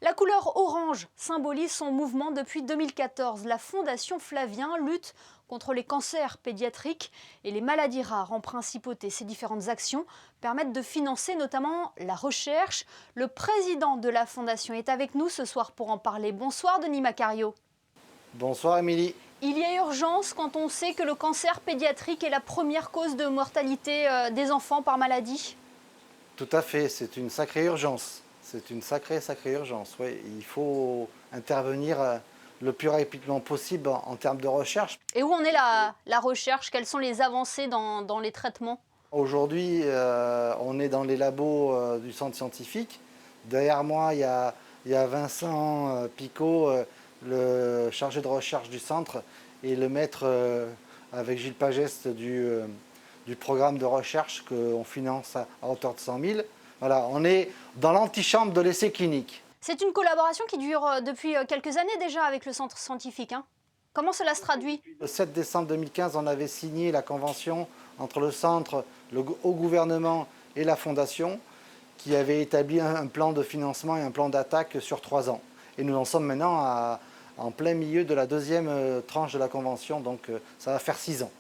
La couleur orange symbolise son mouvement depuis 2014. La Fondation Flavien lutte contre les cancers pédiatriques et les maladies rares en principauté. Ces différentes actions permettent de financer notamment la recherche. Le président de la Fondation est avec nous ce soir pour en parler. Bonsoir Denis Macario. Bonsoir Émilie. Il y a urgence quand on sait que le cancer pédiatrique est la première cause de mortalité des enfants par maladie. Tout à fait, c'est une sacrée urgence. C'est une sacrée urgence. Oui, il faut intervenir le plus rapidement possible en termes de recherche. Et où en est la recherche? Quelles sont les avancées dans les traitements? Aujourd'hui, on est dans les labos du centre scientifique. Derrière moi, il y a Vincent Picot, le chargé de recherche du centre, et le maître avec Gilles Pageste du programme de recherche qu'on finance à hauteur de 100 000. Voilà, on est dans l'antichambre de l'essai clinique. C'est une collaboration qui dure depuis quelques années déjà avec le centre scientifique. Comment cela se traduit? Le 7 décembre 2015, on avait signé la convention entre le centre, le haut gouvernement et la fondation qui avait établi un plan de financement et un plan d'attaque sur 3 ans. Et nous en sommes maintenant en plein milieu de la deuxième tranche de la convention, donc ça va faire 6 ans.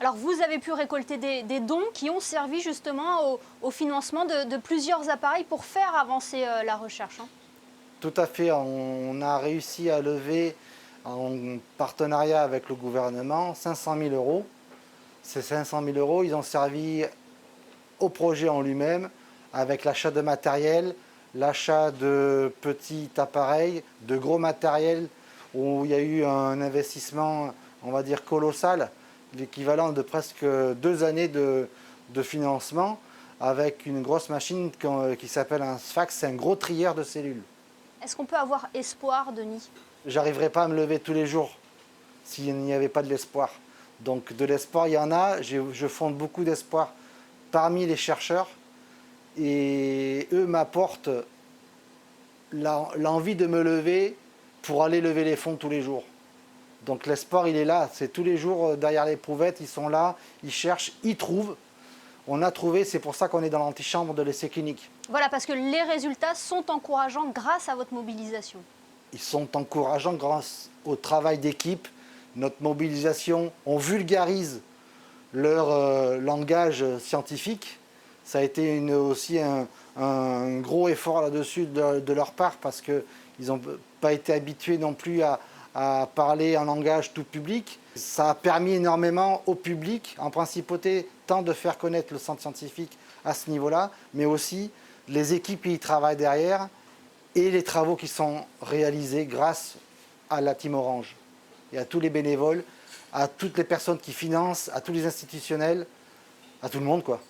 Alors vous avez pu récolter des dons qui ont servi justement au financement de plusieurs appareils pour faire avancer la recherche. Tout à fait, on a réussi à lever en partenariat avec le gouvernement 500 000 euros. Ces 500 000 euros, ils ont servi au projet en lui-même avec l'achat de matériel, l'achat de petits appareils, de gros matériel où il y a eu un investissement, on va dire, colossal, l'équivalent de presque 2 années de financement avec une grosse machine qui s'appelle un Sfax, c'est un gros trieur de cellules. Est-ce qu'on peut avoir espoir, Denis? J'arriverais pas à me lever tous les jours s'il n'y avait pas de l'espoir. Donc de l'espoir, il y en a. Je fonde beaucoup d'espoir parmi les chercheurs et eux m'apportent l'envie de me lever pour aller lever les fonds tous les jours. Donc l'espoir, il est là. C'est tous les jours derrière l'éprouvette, ils sont là, ils cherchent, ils trouvent. On a trouvé, c'est pour ça qu'on est dans l'antichambre de l'essai clinique. Voilà, parce que les résultats sont encourageants grâce à votre mobilisation. Ils sont encourageants grâce au travail d'équipe, notre mobilisation. On vulgarise leur langage scientifique. Ça a été aussi un gros effort là-dessus de leur part parce qu'ils n'ont pas été habitués non plus à parler en langage tout public. Ça a permis énormément au public, en principauté, tant de faire connaître le centre scientifique à ce niveau-là, mais aussi les équipes qui y travaillent derrière et les travaux qui sont réalisés grâce à la Team Orange et à tous les bénévoles, à toutes les personnes qui financent, à tous les institutionnels, à tout le monde, quoi.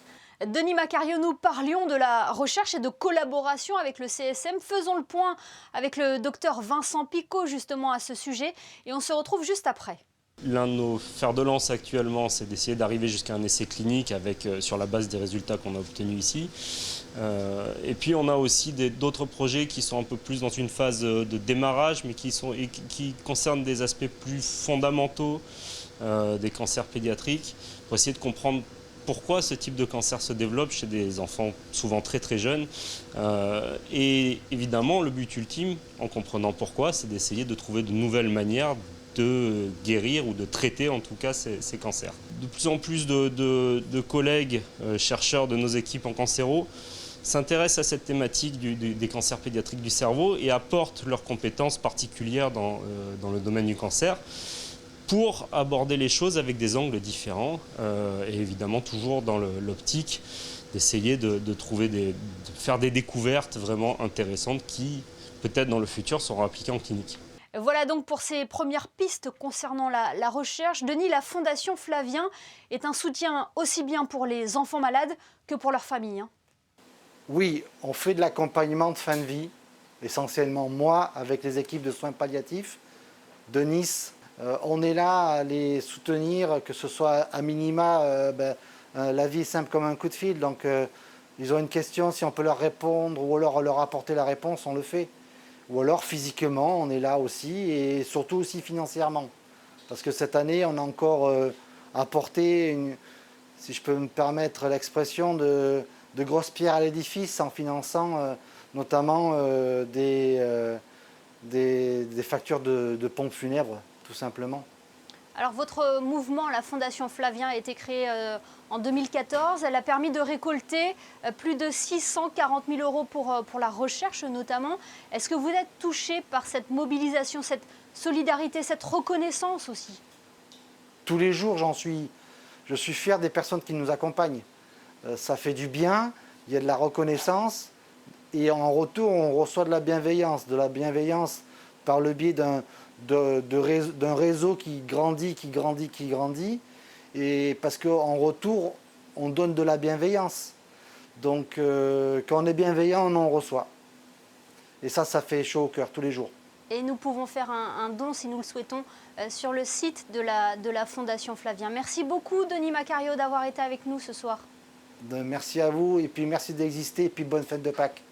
Denis Macario, nous parlions de la recherche et de collaboration avec le CSM. Faisons le point avec le docteur Vincent Picot justement à ce sujet et on se retrouve juste après. L'un de nos fers de lance actuellement, c'est d'essayer d'arriver jusqu'à un essai clinique sur la base des résultats qu'on a obtenus ici. Et puis on a aussi d'autres projets qui sont un peu plus dans une phase de démarrage, mais qui concernent des aspects plus fondamentaux des cancers pédiatriques, pour essayer de comprendre pourquoi ce type de cancer se développe chez des enfants souvent très très jeunes. Et évidemment, le but ultime, en comprenant pourquoi, c'est d'essayer de trouver de nouvelles manières de guérir ou de traiter en tout cas ces cancers. De plus en plus de collègues chercheurs de nos équipes en cancéro s'intéressent à cette thématique des cancers pédiatriques du cerveau et apportent leurs compétences particulières dans le domaine du cancer pour aborder les choses avec des angles différents et évidemment toujours dans l'optique d'essayer de faire des découvertes vraiment intéressantes qui peut-être dans le futur seront appliquées en clinique. Voilà donc pour ces premières pistes concernant la recherche. Denis, la Fondation Flavien est un soutien aussi bien pour les enfants malades que pour leurs familles. Oui, on fait de l'accompagnement de fin de vie, essentiellement moi avec les équipes de soins palliatifs de Nice. On est là à les soutenir, que ce soit à minima, la vie est simple comme un coup de fil. Donc ils ont une question, si on peut leur répondre ou alors leur apporter la réponse, on le fait. Ou alors physiquement, on est là aussi et surtout aussi financièrement. Parce que cette année, on a encore apporté, si je peux me permettre l'expression, de grosses pierres à l'édifice en finançant notamment des factures de pompes funèbres, tout simplement. Alors votre mouvement, la Fondation Flavien, a été créée en 2014. Elle a permis de récolter plus de 640 000 euros pour la recherche notamment. Est-ce que vous êtes touché par cette mobilisation, cette solidarité, cette reconnaissance aussi? Tous les jours, je suis fier des personnes qui nous accompagnent. Ça fait du bien, il y a de la reconnaissance et en retour, on reçoit de la bienveillance par le biais d'un réseau qui grandit, et parce qu'en retour, on donne de la bienveillance. Donc, quand on est bienveillant, on en reçoit. Et ça fait chaud au cœur tous les jours. Et nous pouvons faire un don, si nous le souhaitons, sur le site de la Fondation Flavien. Merci beaucoup, Denis Macario, d'avoir été avec nous ce soir. Merci à vous, et puis merci d'exister, et puis bonne fête de Pâques.